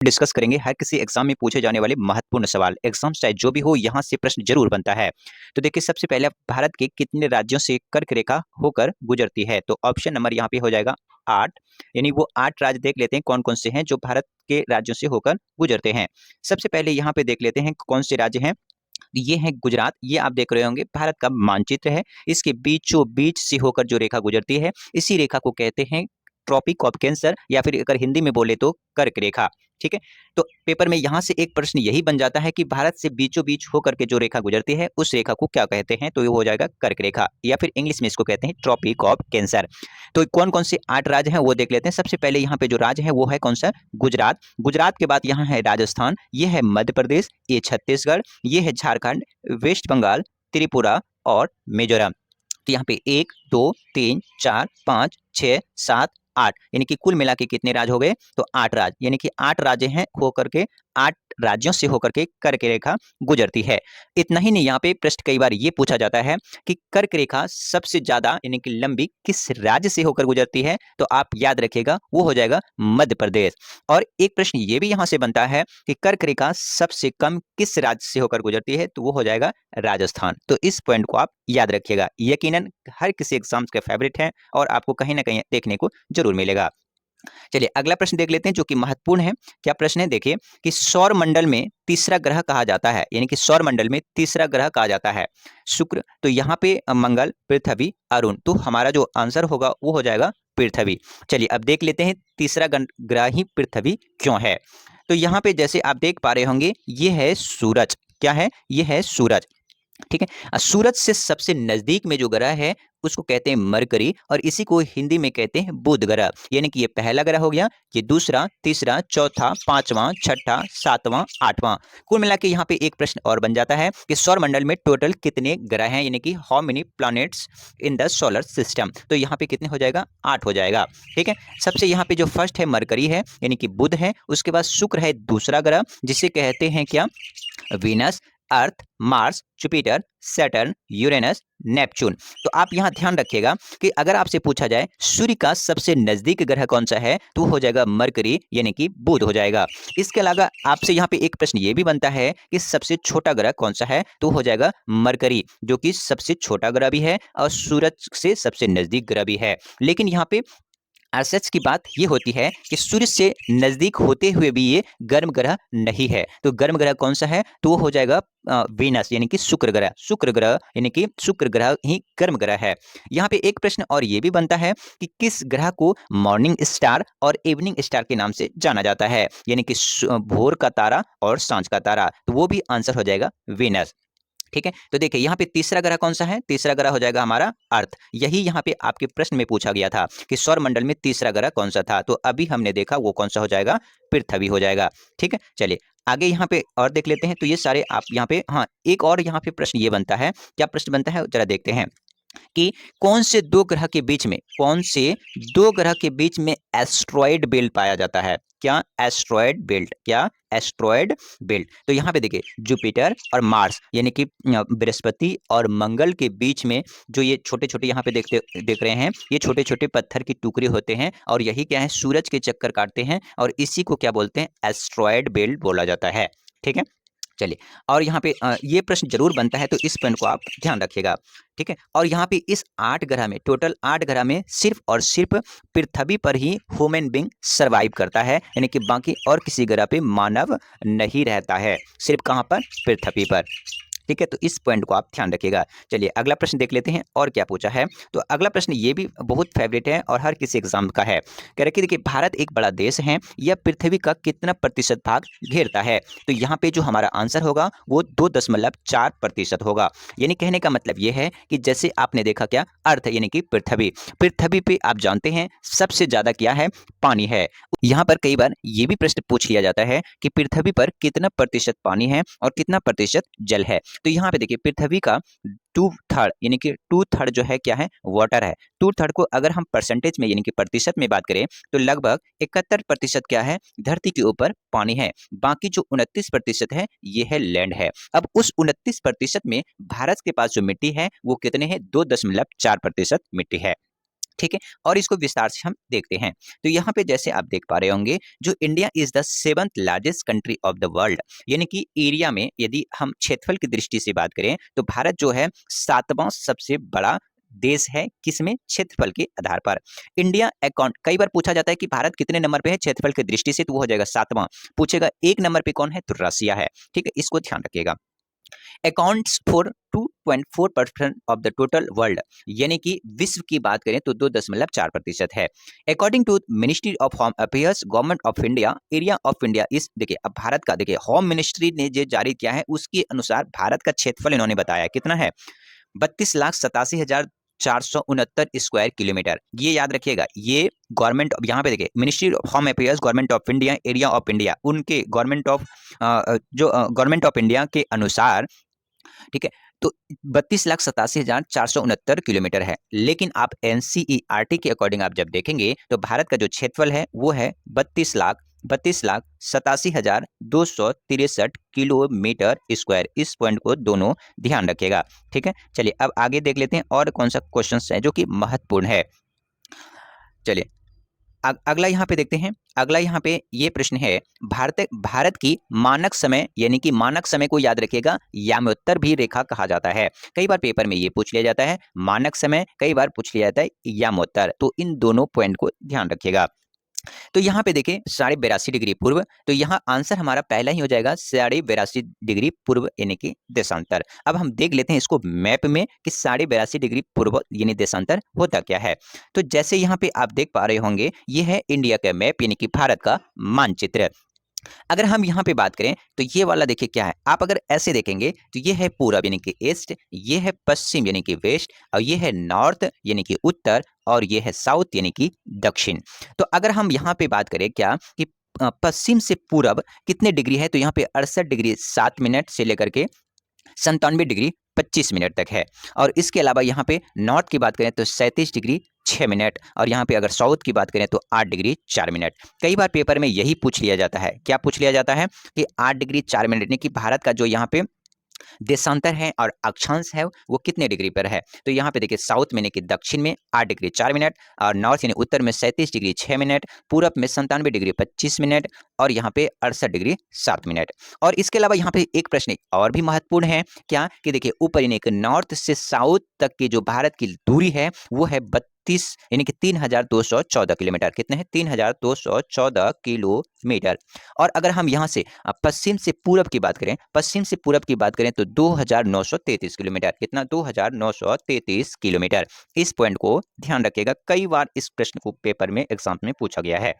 Discuss करेंगे हर किसी exam में पूछे जाने वाले महत्वपूर्ण सवाल। एग्जाम चाहे जो भी हो, यहाँ से प्रश्न जरूर बनता है। तो देखिए, सबसे पहले भारत के कितने राज्यों से कर्क रेखा होकर गुजरती है? तो ऑप्शन नंबर यहाँ पे हो जाएगा 8। यानी वो 8 राज्य देख लेते हैं कौन कौन से हैं जो भारत के राज्यों से होकर गुजरते हैं। सबसे पहले यहाँ पे देख लेते हैं कौन से राज्य हैं। ये है गुजरात। ये आप देख रहे होंगे भारत का मानचित्र है। इसके बीचों बीच से होकर जो रेखा गुजरती है, इसी रेखा को कहते हैं ट्रॉपिक ऑफ कैंसर, या फिर अगर हिंदी में बोले तो कर्क रेखा। ठीक है, तो पेपर में यहां से एक प्रश्न यही बन जाता है कि भारत से बीचों बीच होकर के जो रेखा गुजरती है उस रेखा को क्या कहते हैं? तो ये हो जाएगा कर्क रेखा, या फिर इंग्लिश में इसको कहते हैं ट्रॉपिक ऑफ कैंसर। तो कौन कौन से 8 राज्य हैं वो देख लेते हैं। सबसे पहले यहाँ पे जो राज्य है वो है कौन सा? गुजरात। गुजरात के बाद यहाँ है राजस्थान, ये है मध्य प्रदेश, ये छत्तीसगढ़, ये है झारखंड, वेस्ट बंगाल, त्रिपुरा और मिजोरम। तो यहाँ पे 1 2 3 4 5 6 7 8, यानी कि कुल मिला के कितने राज्य हो गए? तो 8 राज्य, यानी कि 8 राज्य हैं होकर के 8 राज्यों से होकर के कर्क रेखा गुजरती है। इतना ही नहीं, यहाँ पे प्रश्न कई बार ये पूछा जाता है कि कर्क रेखा सबसे ज्यादा यानी कि लंबी किस राज्य से होकर गुजरती है? तो आप याद रखिएगा वो हो जाएगा मध्य प्रदेश। और एक प्रश्न ये भी यहाँ से बनता है कि कर्क रेखा सबसे कम किस राज्य से होकर गुजरती है? तो वो हो जाएगा राजस्थान। तो इस पॉइंट को आप याद रखिएगा, यकीनन हर किसी एग्जाम्स का फेवरेट है और आपको कहीं ना कहीं देखने को जरूर मिलेगा। चलिए अगला प्रश्न देख लेते हैं जो कि महत्वपूर्ण है। क्या प्रश्न है? देखिए कि सौर मंडल में तीसरा ग्रह कहा जाता है, यानी कि सौर मंडल में तीसरा ग्रह कहा जाता है शुक्र। तो यहाँ पे मंगल, पृथ्वी, अरुण। तो हमारा जो आंसर होगा वो हो जाएगा पृथ्वी। चलिए अब देख लेते हैं तीसरा ग्रह ही पृथ्वी क्यों है। तो यहाँ पे जैसे आप देख पा रहे होंगे ये है सूरज। क्या है? ये है सूरज। ठीक है, सूरज से सबसे नजदीक में जो ग्रह है उसको कहते हैं मरकरी, और इसी को हिंदी में कहते हैं बुध ग्रह। यानी कि ये पहला ग्रह हो गया, ये दूसरा, तीसरा, चौथा, पांचवा, छठा, सातवां, आठवां। कुल मिला के यहाँ पे एक प्रश्न और बन जाता है कि सौर मंडल में टोटल कितने ग्रह हैं, यानी कि how many planets in the solar system. तो यहाँ पे कितने हो जाएगा? 8 हो जाएगा। ठीक है, सबसे यहाँ पे जो फर्स्ट है मरकरी है, यानी कि बुध है। उसके बाद शुक्र है दूसरा ग्रह, जिसे कहते हैं क्या? Venus, Earth, Mars, Jupiter, Saturn, Uranus, Neptune. तो आप यहां ध्यान रखिएगा कि अगर आपसे पूछा जाए सूर्य का सबसे नजदीक ग्रह कौन सा है, तो हो जाएगा मरकरी, यानी कि बुध हो जाएगा। इसके अलावा आपसे यहाँ पे एक प्रश्न ये भी बनता है कि सबसे छोटा ग्रह कौन सा है, तो हो जाएगा मरकरी, जो कि सबसे छोटा ग्रह भी है और सूरज से सबसे नजदीक ग्रह भी है। लेकिन यहाँ पे सच की बात ये होती है कि सूर्य से नजदीक होते हुए भी ये गर्म ग्रह नहीं है। तो गर्म ग्रह कौन सा है? तो वो हो जाएगा वीनस, यानी कि शुक्र ग्रह। शुक्र ग्रह यानी कि शुक्र ग्रह ही गर्म ग्रह है। यहाँ पे एक प्रश्न और ये भी बनता है कि किस ग्रह को मॉर्निंग स्टार और इवनिंग स्टार के नाम से जाना जाता है, यानी कि भोर का तारा और सांझ का तारा। तो वो भी आंसर हो जाएगा वीनस। ठीक है, तो देखिए यहाँ पे तीसरा ग्रह कौन सा है? तीसरा ग्रह हो जाएगा हमारा अर्थ। यही यहाँ पे आपके प्रश्न में पूछा गया था कि सौर मंडल में तीसरा ग्रह कौन सा था, तो अभी हमने देखा वो कौन सा हो जाएगा? पृथ्वी हो जाएगा। ठीक है, चलिए आगे यहाँ पे और देख लेते हैं। तो ये सारे आप यहाँ पे, हाँ एक और यहाँ पे प्रश्न ये बनता है। क्या प्रश्न बनता है जरा देखते हैं कि कौन से दो ग्रह के बीच में, कौन से दो ग्रह के बीच में एस्ट्रॉयड बेल्ट पाया जाता है? क्या? Asteroid belt. क्या? Asteroid belt. तो यहाँ पे देखिए जुपिटर और मार्स, यानी कि बृहस्पति और मंगल के बीच में जो ये छोटे छोटे यहाँ पे देख रहे हैं, ये छोटे छोटे पत्थर की टुकड़े होते हैं और यही क्या है? सूरज के चक्कर काटते हैं और इसी को क्या बोलते हैं? एस्ट्रॉयड बेल्ट बोला जाता है। ठीक है, चलिए और यहाँ पे ये प्रश्न जरूर बनता है, तो इस पॉइंट को आप ध्यान रखिएगा। ठीक है, और यहाँ पे इस 8 ग्रह में, टोटल 8 ग्रह में सिर्फ और सिर्फ पृथ्वी पर ही ह्यूमन बींग सरवाइव करता है, यानी कि बाकी और किसी ग्रह पे मानव नहीं रहता है, सिर्फ कहाँ पर? पृथ्वी पर। ठीक है, तो इस पॉइंट को आप ध्यान रखिएगा। चलिए अगला प्रश्न देख लेते हैं और क्या पूछा है। तो अगला प्रश्न ये भी बहुत फेवरेट है और हर किसी एग्जाम का है। कह रहे कि देखिए भारत एक बड़ा देश है, यह पृथ्वी का कितना प्रतिशत भाग घेरता है? तो यहाँ पे जो हमारा आंसर होगा वो 2.4% होगा। यानी कहने का मतलब ये है कि जैसे आपने देखा क्या? अर्थ यानी कि पृथ्वी, पृथ्वी पे आप जानते हैं सबसे ज्यादा क्या है? पानी है। यहाँ पर कई बार ये भी प्रश्न पूछ लिया जाता है कि पृथ्वी पर कितना प्रतिशत पानी है और कितना प्रतिशत जल है। तो यहाँ पे देखिए पृथ्वी का 2/3 यानी कि 2/3 जो है क्या है? वाटर है। 2/3 को अगर हम परसेंटेज में यानी कि प्रतिशत में बात करें तो लगभग 71% क्या है? धरती के ऊपर पानी है। बाकी जो 29% है ये है लैंड है। अब उस 29% में भारत के पास जो मिट्टी है वो कितने हैं? 2.4% मिट्टी है। ठीक है, और इसको विस्तार से हम देखते हैं। तो यहाँ पे जैसे आप देख पा रहे होंगे, जो India is the 7th largest country of the world, यानी कि एरिया में यदि हम क्षेत्रफल की दृष्टि से बात करें तो भारत जो है 7वां सबसे बड़ा देश है, किसमें? क्षेत्रफल के आधार पर। इंडिया अकाउंट, कई बार पूछा जाता है कि भारत कितने नंबर पे है क्षेत्रफल की दृष्टि से, तो वो हो जाएगा 7वां। पूछेगा 1 नंबर पे कौन है, तो रसिया है। ठीक है, इसको ध्यान रखिएगा। Accounts for 2.4% of the total world, यानी कि विश्व की बात करें तो 2.4% है। According to ministry of home affairs government of India, area of India is, देखिए अब भारत का, देखिए होम मिनिस्ट्री ने जो जारी किया है उसके अनुसार भारत का क्षेत्रफल इन्होंने बताया कितना है, 32,87,469 स्क्वायर किलोमीटर। ये याद रखिएगा, ये गवर्नमेंट, यहाँ पे देखिए ministry of home affairs government of India, area of India, उनके government of government of India के अनुसार, ठीक है, तो 32,87,469 किलोमीटर है। लेकिन आप एनसीईआरटी के अकॉर्डिंग आप जब देखेंगे तो भारत का जो क्षेत्रफल है वो है 32,87,263 किलोमीटर स्क्वायर। इस पॉइंट को दोनों ध्यान रखिएगा। ठीक है, चलिए अब आगे देख लेते हैं और कौन सा क्वेश्चन है जो कि महत्वपूर्ण है। चलिए अगला यहाँ पे देखते हैं। अगला यहाँ पे ये प्रश्न है, भारत की मानक समय, यानी कि मानक समय को याद रखिएगा यामोत्तर भी रेखा कहा जाता है। कई बार पेपर में ये पूछ लिया जाता है मानक समय, कई बार पूछ लिया जाता है यामोत्तर, तो इन दोनों पॉइंट को ध्यान रखिएगा। तो यहाँ पे देखिए 82.5 डिग्री पूर्व, तो यहाँ आंसर हमारा पहला ही हो जाएगा 82.5 डिग्री पूर्व यानी कि देशांतर। अब हम देख लेते हैं इसको मैप में कि 82.5 डिग्री पूर्व यानी देशांतर होता क्या है। तो जैसे यहाँ पे आप देख पा रहे होंगे, ये है इंडिया का मैप यानी कि भारत का मानचित्र। अगर हम यहाँ पे बात करें तो ये वाला देखिए क्या है, आप अगर ऐसे देखेंगे तो ये है पूरब यानी कि ईस्ट, ये है पश्चिम यानी कि वेस्ट, और ये है नॉर्थ यानी कि उत्तर, और ये है साउथ यानी कि दक्षिण। तो अगर हम यहाँ पे बात करें क्या कि पश्चिम से पूरब कितने डिग्री है, तो यहाँ पे 68 डिग्री 7 मिनट से लेकर के 97 डिग्री 25 मिनट तक है। और इसके अलावा यहाँ पे नॉर्थ की बात करें तो 37 डिग्री 6 मिनट, और यहाँ पे अगर साउथ की बात करें तो 8 डिग्री 4 मिनट। कई बार पेपर में यही पूछ लिया जाता है, क्या पूछ लिया जाता है कि 8 डिग्री 4 मिनट यानी कि भारत का जो यहाँ पे देशांतर है और अक्षांश है वो कितने डिग्री पर है। तो यहाँ पे देखिए साउथ में यानी कि दक्षिण में 8 डिग्री 4 मिनट, और नॉर्थ यानी उत्तर में 37 डिग्री 6 मिनट, पूरब में 97 डिग्री 25 मिनट, और यहाँ पे 68 डिग्री 7 मिनट। और इसके अलावा यहाँ पे एक प्रश्न और भी महत्वपूर्ण है, क्या कि देखिए ऊपर यानी कि नॉर्थ से साउथ तक की जो भारत की दूरी है वो है 32 यानी कि 3,214 किलोमीटर। कितने हैं? 3,214 किलोमीटर। और अगर हम यहाँ से पश्चिम से पूरब की बात करें, पश्चिम से पूरब की बात करें तो 2,933 किलोमीटर। कितना? 2,933 किलोमीटर। इस पॉइंट को ध्यान रखिएगा, कई बार इस प्रश्न को पेपर में एग्जाम में पूछा गया है।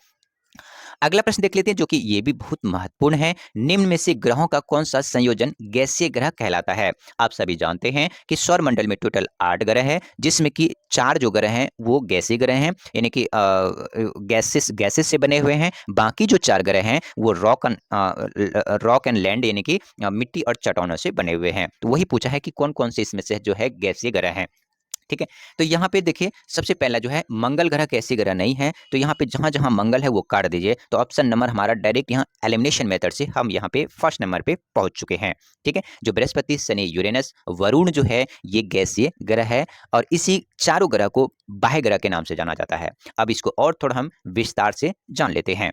अगला प्रश्न देख लेते हैं जो कि ये भी बहुत महत्वपूर्ण है। निम्न में से ग्रहों का कौन सा संयोजन गैसीय ग्रह कहलाता है? आप सभी जानते हैं कि सौर मंडल में टोटल 8 ग्रह हैं, जिसमें कि 4 जो ग्रह हैं वो गैसीय ग्रह हैं, यानी कि गैसेस से बने हुए हैं। बाकी जो 4 ग्रह हैं वो रॉक एंड लैंड यानी कि मिट्टी और चट्टानों से बने हुए हैं। तो वही पूछा है कि कौन कौन से इसमें से जो है गैसीय ग्रह हैं। ठीक है, तो यहाँ पे देखिए सबसे पहला जो है मंगल ग्रह गैसीय ग्रह नहीं है, तो यहाँ पे जहाँ जहाँ मंगल है वो काट दीजिए। तो ऑप्शन नंबर हमारा डायरेक्ट यहाँ एलिमिनेशन मेथड से हम यहाँ पे फर्स्ट नंबर पे पहुंच चुके हैं। ठीक है, जो बृहस्पति, शनि, यूरेनस, वरुण जो है ये गैसीय ग्रह है, और इसी चारों ग्रह को बाह्य ग्रह के नाम से जाना जाता है। अब इसको और थोड़ा हम विस्तार से जान लेते हैं।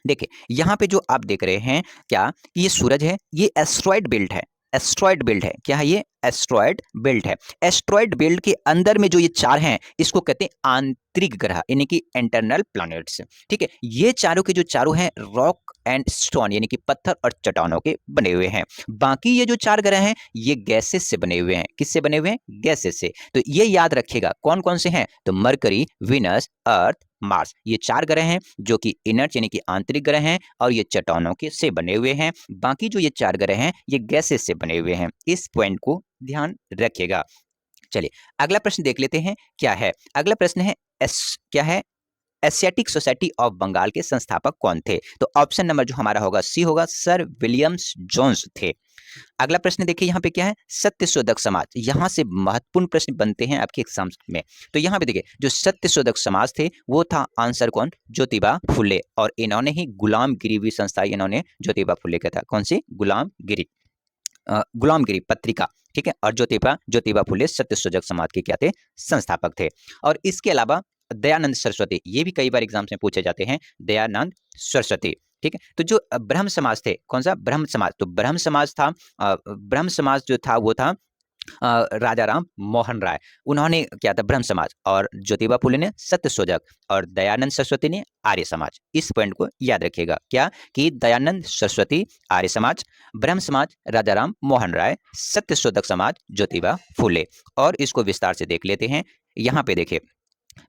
देखिए यहाँ पे जो आप देख रहे हैं क्या, ये सूरज है, ये एस्ट्रॉइड बेल्ट है। एस्ट्रॉइड बेल्ट है, क्या है ये? एस्ट्रॉइड बेल्ट है। एस्ट्रॉइड बेल्ट के अंदर में जो ये 4 हैं इसको कहते हैं आंतरिक ग्रह यानी कि इंटरनल प्लैनेट्स। ठीक है, ये चारों के जो चारों हैं रॉक एंड स्टोन यानी कि पत्थर और चट्टानों के बने हुए हैं। बाकी ये जो 4 ग्रह हैं ये गैसेस से बने हुए हैं। किससे बने हुए हैं? गैसेस से। तो ये याद रखिएगा कौन कौन से हैं, तो मरकरी, विनस, अर्थ, मार्स, ये 4 ग्रह हैं जो कि इनर्ट यानी कि आंतरिक ग्रह हैं, और ये चट्टानों के से बने हुए हैं। बाकी जो ये 4 ग्रह हैं ये गैसेस से बने हुए हैं। इस पॉइंट को ध्यान रखिएगा। चलिए अगला प्रश्न देख लेते हैं क्या है। अगला प्रश्न है क्या है? एशियाटिक सोसाइटी ऑफ बंगाल के संस्थापक कौन थे? तो ऑप्शन नंबर जो हमारा होगा सी होगा, सर विलियम्स जोन्स थे। अगला प्रश्न देखिए यहाँ पे क्या है, सत्यशोधक समाज। यहाँ से महत्वपूर्ण प्रश्न बनते हैं आपके एग्जाम में। तो यहाँ पे देखिए जो सत्यशोधक समाज थे वो था आंसर कौन? ज्योतिबा फुले, और इन्होंने ही गुलामगिरी भी संस्था इन्होंने ज्योतिबा फुले का था। कौन सी? गुलामगिरी पत्रिका। ठीक है, और ज्योतिबा फुले सत्यशोधक समाज के क्या थे? संस्थापक थे। और इसके अलावा दयानंद सरस्वती, ये भी कई बार एग्जाम्स में पूछे जाते हैं, दयानंद सरस्वती। ठीक है, तो जो ब्रह्म समाज थे, कौन सा ब्रह्म समाज, तो ब्रह्म समाज था, ब्रह्म समाज जो था वो था राजा राम मोहन राय, उन्होंने क्या था ब्रह्म समाज, और ज्योतिबा फुले ने सत्यशोधक, और दयानंद सरस्वती ने आर्य समाज। इस पॉइंट को याद रखिएगा, क्या कि दयानंद सरस्वती आर्य समाज, ब्रह्म समाज राजा राम मोहन राय, सत्यशोधक समाज ज्योतिबा फुले। और इसको विस्तार से देख लेते हैं। यहाँ पे देखिए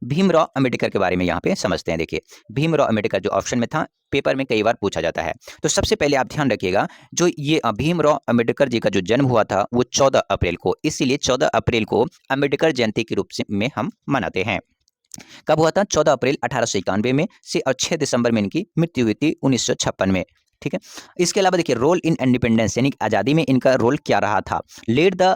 भीमराव अंबेडकर के बारे में यहाँ पे समझते हैं। देखिए भीमराव अंबेडकर जो ऑप्शन में था, पेपर में कई बार पूछा जाता है। तो सबसे पहले आप ध्यान रखिएगा, जो ये भीमराव अंबेडकर जी का जो जन्म हुआ था वो 14 अप्रैल को, इसीलिए 14 अप्रैल को अंबेडकर जयंती के रूप में हम मनाते हैं। कब हुआ था? 14 अप्रैल 1891 में से, और 6 दिसंबर में इनकी मृत्यु हुई थी 1956 में। ठीक है, इसके अलावा देखिए रोल इन इंडिपेंडेंस यानी आज़ादी में इनका रोल क्या रहा था? लीड द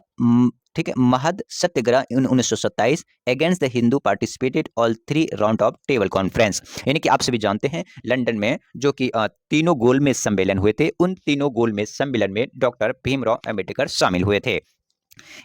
ठीक है महद सत्याग्रह 1927 against the Hindu participated all 3 round of table conference, यानी कि आप सभी जानते हैं लंदन में जो कि तीनों गोलमेज सम्मेलन हुए थे, उन तीनों गोलमेज सम्मेलन में डॉक्टर भीमराव अंबेडकर शामिल हुए थे।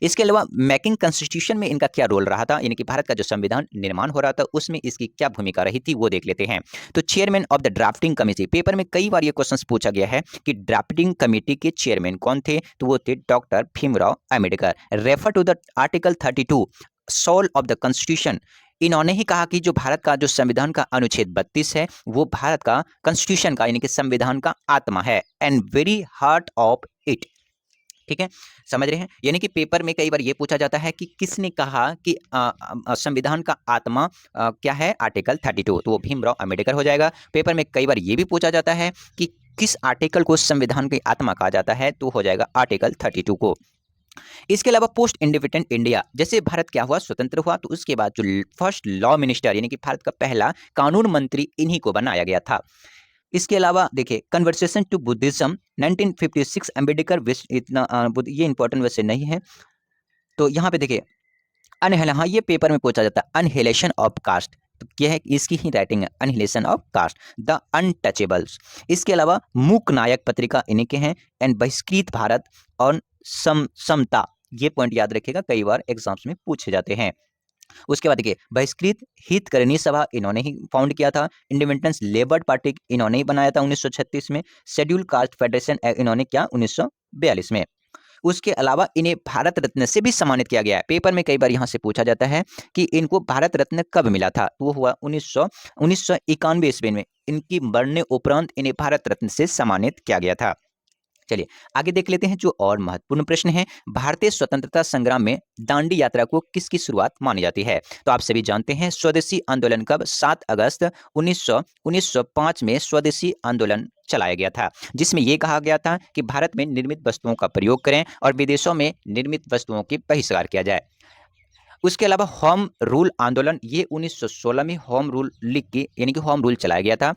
इसके अलावा मेकिंग कॉन्स्टिट्यूशन में इनका क्या रोल रहा था, यानी कि भारत का जो संविधान निर्माण हो रहा था उसमें इसकी क्या भूमिका रही थी वो देख लेते हैं। तो chairman of the drafting committee, paper में कई बार ये क्वेश्चन पूछा गया है कि ड्राफ्टिंग कमेटी के चेयरमैन कौन थे, तो वो थे doctor Bhimrao Ambedkar. Refer to the article 32 soul of the constitution, इन्होंने ही कहा कि जो भारत का जो संविधान का अनुच्छेद 32 है वो भारत का कॉन्स्टिट्यूशन का यानी कि संविधान का आत्मा है, and very heart of it. ठीक है, समझ रहे हैं, यानी कि पेपर में कई बार ये पूछा जाता है कि किसने कहा कि संविधान का आत्मा क्या है, आर्टिकल 32, तो वो भीमराव अंबेडकर हो जाएगा। पेपर में कई बार ये भी पूछा जाता है कि किस आर्टिकल को संविधान की आत्मा कहा जाता है, तो हो जाएगा आर्टिकल 32 को। इसके अलावा पोस्ट इंडिपेंडेंट इंडिया, जैसे भारत क्या हुआ, स्वतंत्र हुआ, तो उसके बाद जो फर्स्ट लॉ मिनिस्टर यानी कि भारत का पहला कानून मंत्री इन्हीं को बनाया गया था। इसके अलावा देखिए कन्वर्सेशन टू बुद्धिज्म 1956 अंबेडकर इतना ये इंपॉर्टेंट वैसे नहीं है, तो यहाँ पे देखिए हाँ ये पेपर में पूछा जाता है अनहिलेशन ऑफ कास्ट, तो क्या है इसकी ही राइटिंग है अनहिलेशन ऑफ कास्ट, द अनटचेबल्स। इसके अलावा मूक नायक पत्रिका इन्हीं के हैं, एंड बहिष्कृत भारत और समता, ये पॉइंट याद रखिएगा कई बार एग्जाम्स में पूछे जाते हैं। उसके बाद देखिए बहिष्कृत हितकर्मी सभा इन्होंने ही फाउंड किया था, इंडिपेंडेंस लेबर पार्टी इन्होंने ही बनाया था 1936 में, शेड्यूल कास्ट फेडरेशन इन्होंने क्या 1942 में। उसके अलावा इन्हें भारत रत्न से भी सम्मानित किया गया है। पेपर में कई बार यहाँ से पूछा जाता है कि इनको भारत रत्न कब मिला था, तो वो हुआ 1991 ईस्वी में, इनकी मरने उपरांत इन्हें भारत रत्न से सम्मानित किया गया था। चलिए आगे देख लेते हैं जो और महत्वपूर्ण प्रश्न है, भारतीय स्वतंत्रता संग्राम में दांडी यात्रा को किसकी शुरुआत मानी जाती है? तो आप सभी जानते हैं स्वदेशी आंदोलन कब, 7 अगस्त 1905 में स्वदेशी आंदोलन चलाया गया था, जिसमें यह कहा गया था कि भारत में निर्मित वस्तुओं का प्रयोग करें और विदेशों में निर्मित वस्तुओं की बहिष्कार किया जाए। उसके अलावा होम रूल आंदोलन, ये 1916 में होम रूल लिख के यानी कि होम रूल चलाया गया था।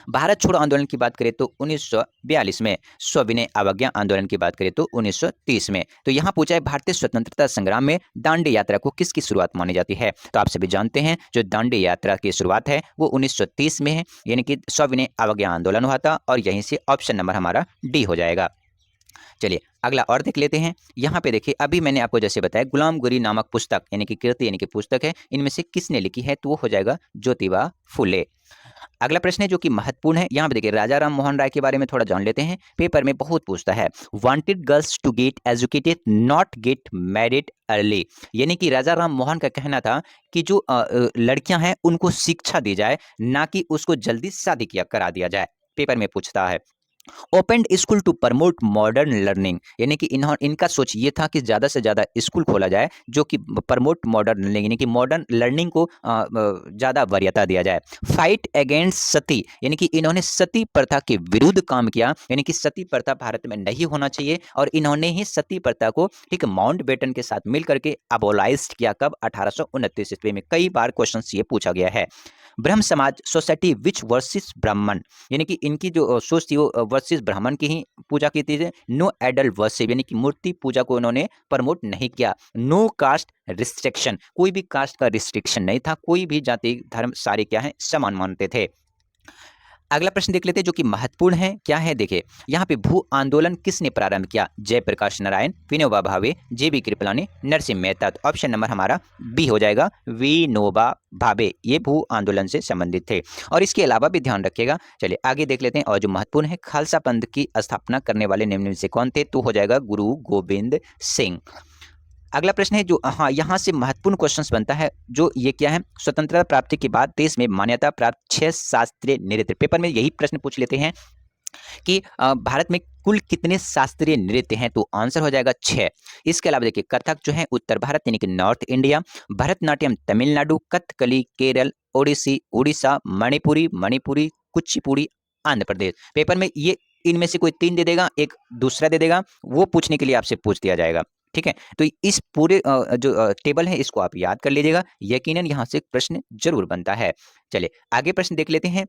भारत छोड़ो आंदोलन की बात करें तो 1942 में, सविनय अवज्ञा आंदोलन की बात करें तो 1930 में। तो यहाँ पूछा है भारतीय स्वतंत्रता संग्राम में दांडी यात्रा को किसकी शुरुआत मानी जाती है? तो आप सभी जानते हैं जो दांडी यात्रा की शुरुआत है वो 1930 में है, यानी कि सविनय अवज्ञा आंदोलन हुआ था, और यहीं से ऑप्शन नंबर हमारा डी हो जाएगा। चलिए अगला और देख लेते हैं। यहाँ पे देखिए अभी मैंने आपको जैसे बताया गुलाम गिरी नामक पुस्तक यानी कि कृति यानी कि पुस्तक है, इनमें से किसने लिखी है, तो वो हो जाएगा ज्योतिबा फुले। अगला प्रश्न है जो कि महत्वपूर्ण है, यहाँ पे देखिए राजा राम मोहन राय के बारे में थोड़ा जान लेते हैं, पेपर में बहुत पूछता है। Wanted girls to get educated not get married early, यानी कि राजा राम मोहन का कहना था कि जो लड़कियां हैं उनको शिक्षा दी जाए, ना कि उसको जल्दी शादी किया करा दिया जाए, पेपर में पूछता है। Open school to promote modern learning, यानी कि इनका सोच ये था कि ज़्यादा से ज़्यादा स्कूल खोला जाए जो कि प्रमोट मॉडर्न लर्निंग यानी कि मॉडर्न लर्निंग को ज़्यादा वरीयता दिया जाए। फाइट अगेंस्ट सती, यानी कि इन्होंने सती प्रथा के विरुद्ध काम किया, यानी कि सती प्रथा भारत में नहीं होना चाहिए, और इन्होंने ही सती प्रथा को ठीक माउंट बेटन के साथ मिल करके अबोलाइज किया, कब 1829 ईस्वी में। कई बार क्वेश्चन ये पूछा गया है। ब्रह्म समाज सोसाइटी विच वर्सेस ब्राह्मण, यानी कि इनकी जो सोच थी वो वर्सेस ब्राह्मण की ही पूजा की थी। नो एडल वर्शिप, यानी कि मूर्ति पूजा को उन्होंने प्रमोट नहीं किया। नो कास्ट रिस्ट्रिक्शन, कोई भी कास्ट का रिस्ट्रिक्शन नहीं था, कोई भी जाति धर्म सारे क्या है समान मानते थे। अगला प्रश्न देख लेते हैं जो कि महत्वपूर्ण है। क्या है देखिए, यहाँ पे भू आंदोलन किसने प्रारंभ किया? जयप्रकाश नारायण, विनोबा भावे, जेबी कृपलानी, नरसिंह मेहता। तो ऑप्शन नंबर हमारा बी हो जाएगा, विनोबा भावे। ये भू आंदोलन से संबंधित थे और इसके अलावा भी ध्यान रखिएगा। चलिए आगे देख लेते हैं और जो महत्वपूर्ण है, खालसा पंथ की स्थापना करने वाले निम्न में से कौन थे? तो हो जाएगा गुरु गोविंद सिंह। अगला प्रश्न है जो हाँ यहाँ से महत्वपूर्ण क्वेश्चंस बनता है, जो ये क्या है, स्वतंत्रता प्राप्ति के बाद देश में मान्यता प्राप्त 6 शास्त्रीय नृत्य। पेपर में यही प्रश्न पूछ लेते हैं कि भारत में कुल कितने शास्त्रीय नृत्य हैं? तो आंसर हो जाएगा 6। इसके अलावा देखिए, कथक जो है उत्तर भारत यानी कि north India, Bharatanatyam Tamil Nadu, Kathakali Kerala, Odissi Orissa, Manipuri Kuchipudi Andhra Pradesh. Paper में ये इनमें से कोई 3 दे देगा, एक दूसरा दे देगा, वो पूछने के लिए आपसे पूछ दिया जाएगा। ठीक है, तो इस पूरे जो टेबल है इसको आप याद कर लीजिएगा, यकीनन यहाँ से प्रश्न जरूर बनता है। चलिए आगे प्रश्न देख लेते हैं।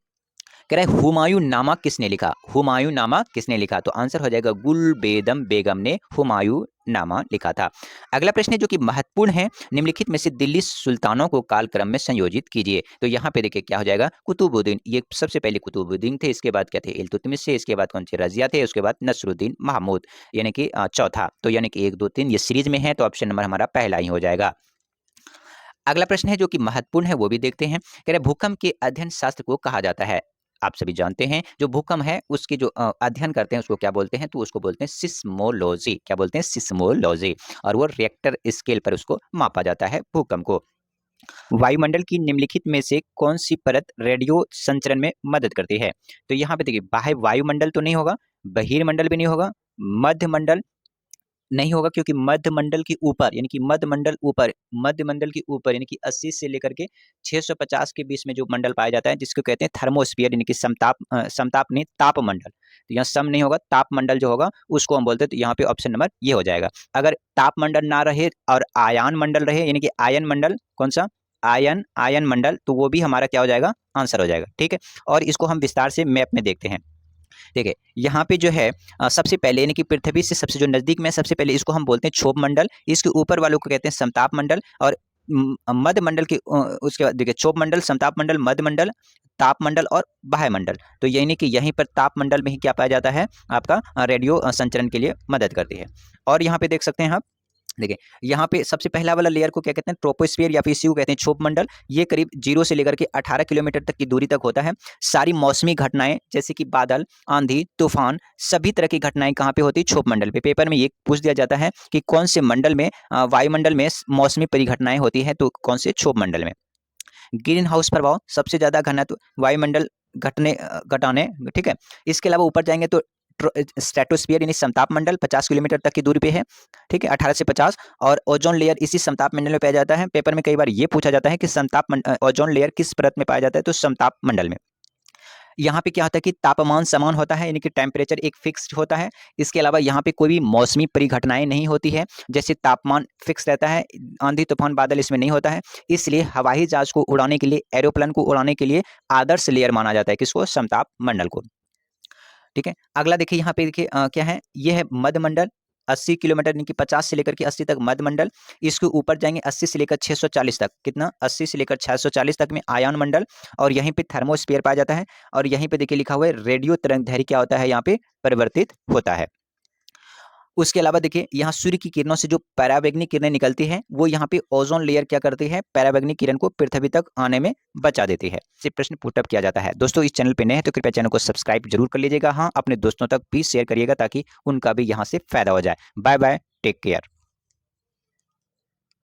कह रहा है हुमायूं नामा किसने लिखा? हुमायूं नामा किसने लिखा? तो आंसर हो जाएगा गुलबेगम बेगम ने हुमायूं नामा लिखा था। अगला प्रश्न है जो कि महत्वपूर्ण है, निम्नलिखित में से दिल्ली सुल्तानों को कालक्रम में संयोजित कीजिए। तो यहाँ पे देखिए क्या हो जाएगा, कुतुबुद्दीन। ये सबसे पहले कुतुबुद्दीन थे, इसके बाद क्या थे, इल्तुतमिश से, इसके बाद कौन थे, रजिया थे, उसके बाद नसरुद्दीन महमूद, यानी कि चौथा। तो यानी कि 1 2 3 ये सीरीज में है, तो ऑप्शन नंबर हमारा पहला ही हो जाएगा। अगला प्रश्न है जो कि महत्वपूर्ण है, वो भी देखते हैं। कह रहे भूकंप के अध्ययन शास्त्र को कहा जाता है? आप सभी जानते हैं जो भूकंप है उसकी जो अध्ययन करते हैं उसको क्या बोलते हैं? तो उसको बोलते हैं सिस्मोलॉजी। क्या बोलते हैं? सिस्मोलॉजी। और वो रिएक्टर स्केल पर उसको मापा जाता है भूकंप को। वायुमंडल की निम्नलिखित में से कौन सी परत रेडियो संचरण में मदद करती है? तो यहाँ पे देखिए, बाह्य वायुमंडल तो नहीं होगा, बहिर्मंडल भी नहीं होगा, मध्यमंडल नहीं होगा, क्योंकि मध्यमंडल के ऊपर यानी कि मध्यमंडल के ऊपर यानी कि 80 से लेकर के 650 के बीच में जो मंडल पाया जाता है, जिसको कहते हैं थर्मोस्फीयर यानी कि समताप नहीं, तापमंडल। तो यहाँ सम नहीं होगा, तापमंडल जो होगा उसको हम बोलते हैं। तो यहाँ पे ऑप्शन नंबर ये हो जाएगा। अगर तापमंडल ना रहे और आयन मंडल रहे यानी कि आयन मंडल, कौन सा, आयन मंडल, तो वो भी हमारा क्या हो जाएगा, आंसर हो जाएगा। ठीक है, और इसको हम विस्तार से मैप में देखते हैं। देखिए यहाँ पे जो है सबसे पहले यानी कि पृथ्वी से सबसे जो नजदीक में, सबसे पहले इसको हम बोलते हैं क्षोभ मंडल, इसके ऊपर वालों को कहते हैं समताप मंडल, और मध्य मंडल के उसके बाद देखिए क्षोभ मंडल, समताप मंडल, मध्य मंडल, ताप मंडल और बाह्य मंडल। तो यानी कि यहीं पर ताप मंडल में ही क्या पाया जाता है, आपका रेडियो संचरण के लिए मदद करती है। और यहाँ पे देख सकते हैं आप, देखिए यहाँ पे सबसे पहला वाला लेयर को क्या कहते हैं, ट्रोपोस्फियर या फिर इसी को कहते हैं क्षोभ मंडल। ये करीब 0 से लेकर के 18 किलोमीटर तक की दूरी तक होता है। सारी मौसमी घटनाएं जैसे कि बादल, आंधी, तूफान, सभी तरह की घटनाएं कहाँ पे होती है, क्षोभ मंडल पे। पेपर में ये पूछ दिया जाता है कि कौन से मंडल में, वायुमंडल में मौसमी परिघटनाएं होती है, तो कौन से, क्षोभ मंडल में। ग्रीन हाउस प्रभाव सबसे ज्यादा घनत्व वायुमंडल घटाने, ठीक है। इसके अलावा ऊपर जाएंगे तो स्ट्रेटोस्फीयर यानी समताप मंडल 50 किलोमीटर तक की दूरी पे है, ठीक है, 18 से 50। और ओजोन लेयर इसी समताप मंडल में पाया जाता है। पेपर में कई बार ये पूछा जाता है कि ओजोन लेयर किस परत में पाया जाता है, तो समताप मंडल में। यहाँ पे क्या होता है कि तापमान समान होता है यानी कि टेम्परेचर एक फिक्स्ड होता है। इसके अलावा यहाँ पे कोई भी मौसमी परिघटनाएं नहीं होती है, जैसे तापमान फिक्स रहता है, आंधी तूफान बादल इसमें नहीं होता है। इसलिए हवाई जहाज को उड़ाने के लिए, एरोप्लेन को उड़ाने के लिए आदर्श लेयर माना जाता है किसको, समताप मंडल को। ठीक है, अगला देखिए यहाँ पे देखिए क्या है, ये है मध्य मंडल, 80 किलोमीटर यानी कि 50 से लेकर के 80 तक मध्य मंडल। इसके ऊपर जाएंगे 80 से लेकर 640 तक, कितना, 80 से लेकर 640 तक में आयन मंडल, और यहीं पे थर्मोस्फीयर पाया जाता है। और यहीं पे देखिए लिखा हुआ है रेडियो तरंगदैर्घ्य क्या होता है, यहाँ पे परिवर्तित होता है। उसके अलावा देखिए यहाँ सूर्य की किरणों से जो पराबैंगनी किरणें निकलती हैं, वो यहाँ पे ओजोन लेयर क्या करती है, पराबैंगनी किरण को पृथ्वी तक आने में बचा देती है। ये प्रश्न पुटअप किया जाता है। दोस्तों इस चैनल पे नए हैं तो कृपया चैनल को सब्सक्राइब जरूर कर लीजिएगा। हाँ, अपने दोस्तों तक भी शेयर करिएगा ताकि उनका भी यहाँ से फायदा हो जाए। Bye bye, take care.